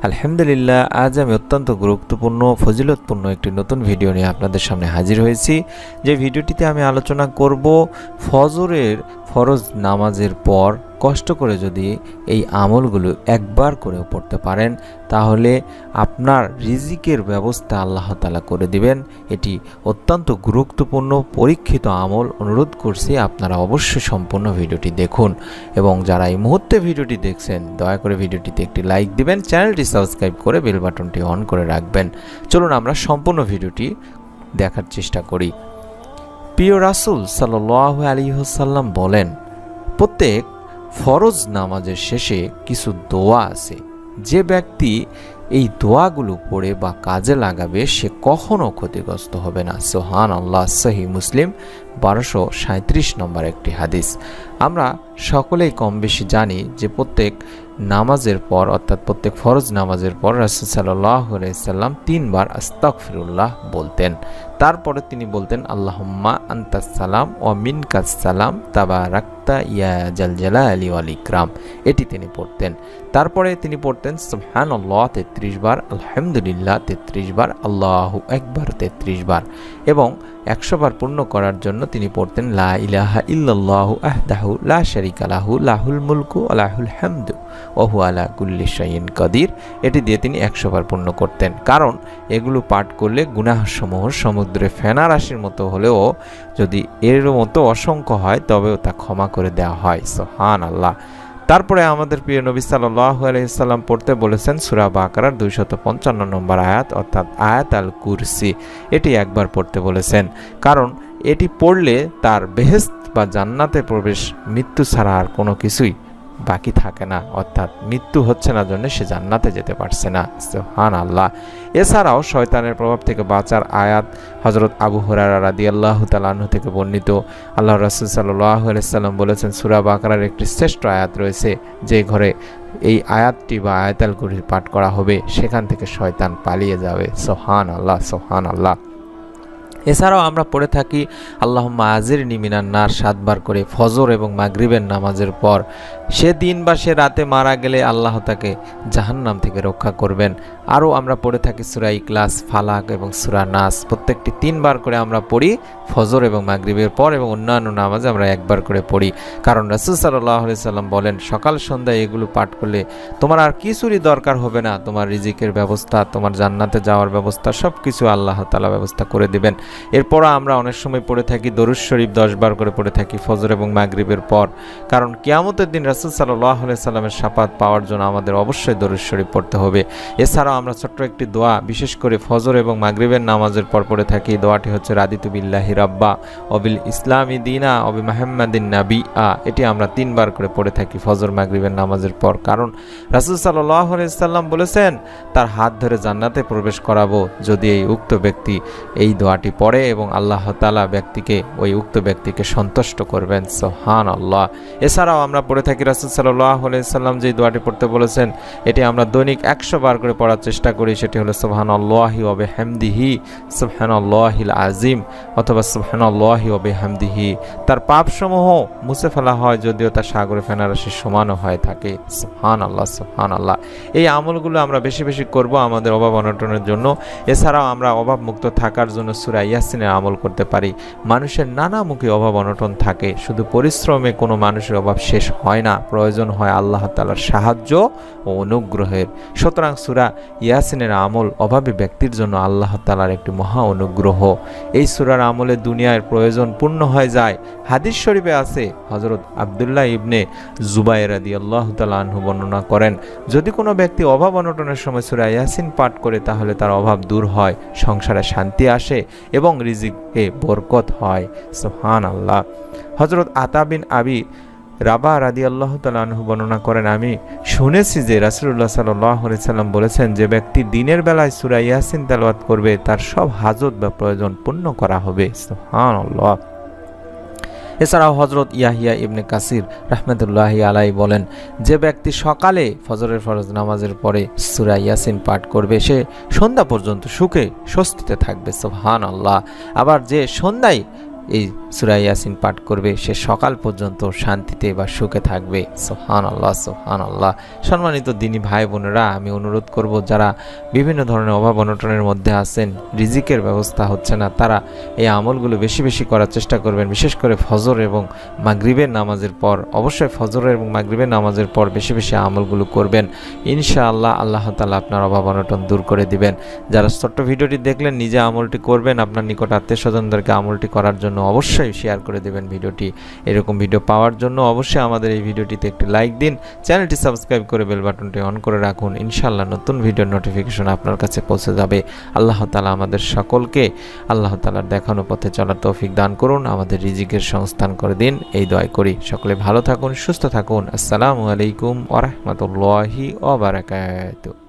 আলহামদুলিল্লাহ, আজ আমি অত্যন্ত গুরুত্বপূর্ণ ফজিলতপূর্ণ একটি নতুন ভিডিও নিয়ে আপনাদের সামনে হাজির হয়েছি। যে ভিডিওটিতে আমি আলোচনা করব ফজরের ফরজ নামাজের পর কষ্ট করে যদি এই আমলগুলো একবার করেও পড়তে পারেন তাহলে আপনার রিজিকের ব্যবস্থা আল্লাহ তাআলা করে দিবেন। এটি অত্যন্ত গুরুত্বপূর্ণ পরীক্ষিত আমল। অনুরোধ করছি আপনারা অবশ্যই সম্পূর্ণ ভিডিওটি দেখুন এবং যারা এই মুহূর্তে ভিডিওটি দেখছেন দয়া করে ভিডিওটিতে একটি লাইক দিবেন, চ্যানেলটি সাবস্ক্রাইব করে বেল বাটনটি অন করে রাখবেন। চলুন আমরা সম্পূর্ণ ভিডিওটি দেখার চেষ্টা করি। প্রিয় রাসূল সাল্লাল্লাহু আলাইহি ওয়াসাল্লাম বলেন, প্রত্যেক ফরজ নামাজের শেষে কিছু দোয়া আছে, যে ব্যক্তি এই দোয়াগুলো পড়ে বা কাজে লাগাবে সে কখনো ক্ষতিগ্রস্ত হবে না। সুবহানাল্লাহ। সহিহ মুসলিম 1237 নম্বর একটি হাদিস। আমরা সকলেই কম বেশি জানি যে প্রত্যেক নামাজের পর অর্থাৎ প্রত্যেক ফরজ নামাজের পর রাসূল সাল্লাল্লাহু আলাইহি ওয়াসাল্লাম 3 বার আস্তাগফিরুল্লাহ বলতেন। তারপরে তিনি বলতেন আল্লাহুম্মা আনতাস সালাম ওয়া মিনকাস সালাম তাবারাকতা ইয়া জাল জালালি ওয়াল ইকরাম, এটি তিনি পড়তেন। তারপরে তিনি পড়তেন সুবহানাল্লাহ 33 বার, আলহামদুলিল্লাহ 33 বার, আল্লাহু আকবার 33 বার এবং 100 বার পূর্ণ করার জন্য তিনি পড়তেন লা ইলাহা ইল্লাল্লাহু আহদাহু লা শারীকা লাহু লাহুল মুলকু ওয়া লাহুল হামদু ওয়া হুয়া আলা কুল্লি শাইইন কাদির। এটি দিয়ে তিনি 100 বার পূর্ণ করতেন, কারণ এগুলো পাঠ করলে গুনাহসমূহ সমুদ্রে ফেনা রাশির মতো হলেও যদি এর মতো অসংখ্য হয় তবেও তা ক্ষমা করে দেওয়া হয়। সুবহানাল্লাহ। তারপরে আমাদের প্রিয় নবী সাল্লাল্লাহু আলাইহি সাল্লাম পড়তে বলেছেন সূরা বাকারার 255 নম্বর আয়াত অর্থাৎ আয়াত আল কুরসি, এটি একবার পড়তে বলেছেন, কারণ এটি পড়লে তার বেহেশত বা জান্নাতে প্রবেশ মৃত্যু ছাড়া আর কোনো কিছুই বাকি থাকে না, অর্থাৎ মৃত্যু হচ্ছে না জন্য সে জান্নাতে যেতে পারছে না। সুবহানাল্লাহ। এছাড়াও শয়তানের প্রভাব থেকে বাঁচার আয়াত হযরত আবু হুরায়রা রাদিয়াল্লাহু তাআলা আনহু থেকে বর্ণিত। আল্লাহর রাসূল সাল্লাল্লাহু আলাইহি সাল্লাম বলেছেন সূরা বাকারার একটি শ্রেষ্ঠ আয়াত রয়েছে, যে ঘরে এই আয়াতটি বা আয়াতুল কুরসি পাঠ করা হবে সেখান থেকে শয়তান পালিয়ে যাবে। সুবহানাল্লাহ, সুবহানাল্লাহ। এছাড়াও আমরা পড়ে থাকি আল্লাহুম্মা আজিরনি মিনান নার 7 বার করে ফজর এবং মাগরিবের নামাজের পর। সে দিন বা সে রাতে মারা গেলে আল্লাহ তাকে জাহান্নাম থেকে রক্ষা করবেন। আরও আমরা পড়ে থাকি সূরা ইখলাস, ফালাক এবং সূরা নাস, প্রত্যেকটি 3 বার করে আমরা পড়ি ফজর এবং মাগরিবের পর এবং অন্যান্য নামাজে আমরা 1 বার করে পড়ি, কারণ রাসূল সাল্লাল্লাহু আলাইহি সাল্লাম বলেন সকাল সন্ধ্যায় এগুলো পাঠ করলে তোমার আর কিছুরই দরকার হবে না, তোমার রিজিকের ব্যবস্থা, তোমার জান্নাতে যাওয়ার ব্যবস্থা সব কিছু আল্লাহ তাআলা ব্যবস্থা করে দিবেন। এরপর আমরা অনেক সময় পড়ে থাকি দরুদ শরীফ 10 বার করে পড়ে থাকি ফজর এবং মাগরিবের পর, কারণ কিয়ামতের দিন রাসূল সাল্লাল্লাহু আলাইহি সাল্লামের শাফাত পাওয়ার জন্য আমাদের অবশ্যই দরুদ শরীফ পড়তে হবে। এছাড়াও আমরা ছোট্ট একটি দোয়া বিশেষ করে ফজর এবং মাগরিবের নামাজের পর পড়ে থাকি। দোয়াটি হচ্ছে রাদিতু বিল্লাহি রাব্বা ওয়া বিল ইসলামি দীনা ওয়া বি মুহাম্মাদিন নাবিয়্যা, এটি আমরা 3 বার করে পড়ে থাকি ফজর মাগরিবের নামাজের পর, কারণ রাসূল সাল্লাল্লাহু আলাইহি সাল্লাম বলেছেন তার হাত ধরে জান্নাতে প্রবেশ করাবো যদি এই উক্ত ব্যক্তি এই দোয়াটি পড়ে এবং আল্লাহ তাআলা ওই উক্ত ব্যক্তিকে সন্তুষ্ট করবেন। সুবহানাল্লাহ। এছাড়াও আমরা পড়ে থাকি রাসূল সাল্লাল্লাহু আলাইহি সাল্লাম যে দোয়াটি পড়তে বলেছেন এটি আমরা দৈনিক 100 বার করে পড়ার চেষ্টা করি, সেটি হলো সুবহানাল্লাহি ওয়া বিহামদিহি সুবহানাল্লাহিল আযীম অথবা সুবহানাল্লাহি ওয়া বিহামদিহি। তার পাপসমূহ মুছে ফেলা হয় যদিও তা সাগরে ফেনা রাশির সমানও হয়ে থাকে। সুবহানাল্লাহ, সুবহানাল্লাহ। এই আমলগুলো আমরা বেশি বেশি করব আমাদের অভাব অনটনের জন্য। এছাড়াও আমরা অভাব মুক্ত থাকার জন্য সূরা ইয়াসিনের আমল করতে পারি। মানুষের নানামুখী অভাব অনটন থাকে, শুধু পরিশ্রমে কোনো মানুষের অভাব শেষ হয় না, প্রয়োজন হয় আল্লাহ তাআলার সাহায্য ও অনুগ্রহের। সুতরাং সূরা ইয়াসিনের আমল অভাবী ব্যক্তির জন্য আল্লাহ তাআলার একটি মহা অনুগ্রহ। এই সূরার আমলে দুনিয়ার প্রয়োজন পূর্ণ হয়ে যায়। হাদিস শরীফে আছে হযরত আব্দুল্লাহ ইবনে জুবাইর রাদিয়াল্লাহু তাআলা আনহু বর্ণনা করেন, যদি কোনো ব্যক্তি অভাব অনটনের সময় সূরা ইয়াসিন পাঠ করে তাহলে তার অভাব দূর হয়, সংসারে শান্তি আসে এবং রিজিকে বরকত হয়। সুবহানাল্লাহ। হযরত আতা বিন আবি রাবা রাদিয়াল্লাহু তাআলা আনহু বর্ণনা করেন, আমি শুনেছি যে রাসূলুল্লাহ সাল্লাল্লাহু আলাইহি সাল্লাম বলেছেন, যে ব্যক্তি দিনের বেলায় সূরা ইয়াসিন তেলাওয়াত করবে তার সব হাজত বা প্রয়োজন পূর্ণ করা হবে। সুবহানাল্লাহ। এছাড়াও হযরত ইয়াহিয়া ইবনে কাসির রাহমাতুল্লাহি আলাইহি বলেন, যে ব্যক্তি সকালে ফজরের ফরজ নামাজের পরে সূরা ইয়াসিন পাঠ করবে সে সন্ধ্যা পর্যন্ত সুখে স্বস্তিতে থাকবে। সুবহানাল্লাহ। আবার যে সন্ধ্যায় এই সূরা ইয়াসিন পাঠ করবে সে সকাল পর্যন্ত শান্তিতে বা সুখে থাকবে। সুবহানাল্লাহ সুবহানাল্লাহ। সম্মানিত দিনী ভাই বোনেরা, আমি অনুরোধ করব যারা বিভিন্ন ধরনের অভাব অনটনের মধ্যে আছেন, রিজিকের ব্যবস্থা হচ্ছে না, তারা এই আমলগুলো বেশি বেশি করার চেষ্টা করবেন। বিশেষ করে ফজর এবং মাগরিবের নামাজের পর, অবশ্যই ফজর এবং মাগরিবের নামাজের পর বেশি বেশি আমলগুলো করবেন। ইনশাআল্লাহ আল্লাহ তাআলা আপনার অভাব অনটন দূর করে দিবেন। যারা ছোট্ট ভিডিওটি দেখলেন নিজে আমলটি করবেন, আপনার নিকট আত্মীয় স্বজনদেরকে আমলটি করার জন্য অবশ্যই শেয়ার করে দেবেন ভিডিওটি। এরকম ভিডিও পাওয়ার জন্য অবশ্যই আমাদের এই ভিডিওটিতে একটি লাইক দিন, চ্যানেলটি সাবস্ক্রাইব করে বেল বাটনটি অন করে রাখুন। ইনশাআল্লাহ নতুন ভিডিওর নোটিফিকেশন আপনার কাছে পৌঁছে যাবে। আল্লাহ তাআলা আমাদের সকলকে আল্লাহ তাআলার দেখানো পথে চলার তৌফিক দান করুন, আমাদের রিজিকের সংস্থান করে দিন, এই দোয়া করি। সকলে ভালো থাকুন, সুস্থ থাকুন। আসসালামু আলাইকুম ওয়া রাহমাতুল্লাহি ওয়া বারাকাতুহু।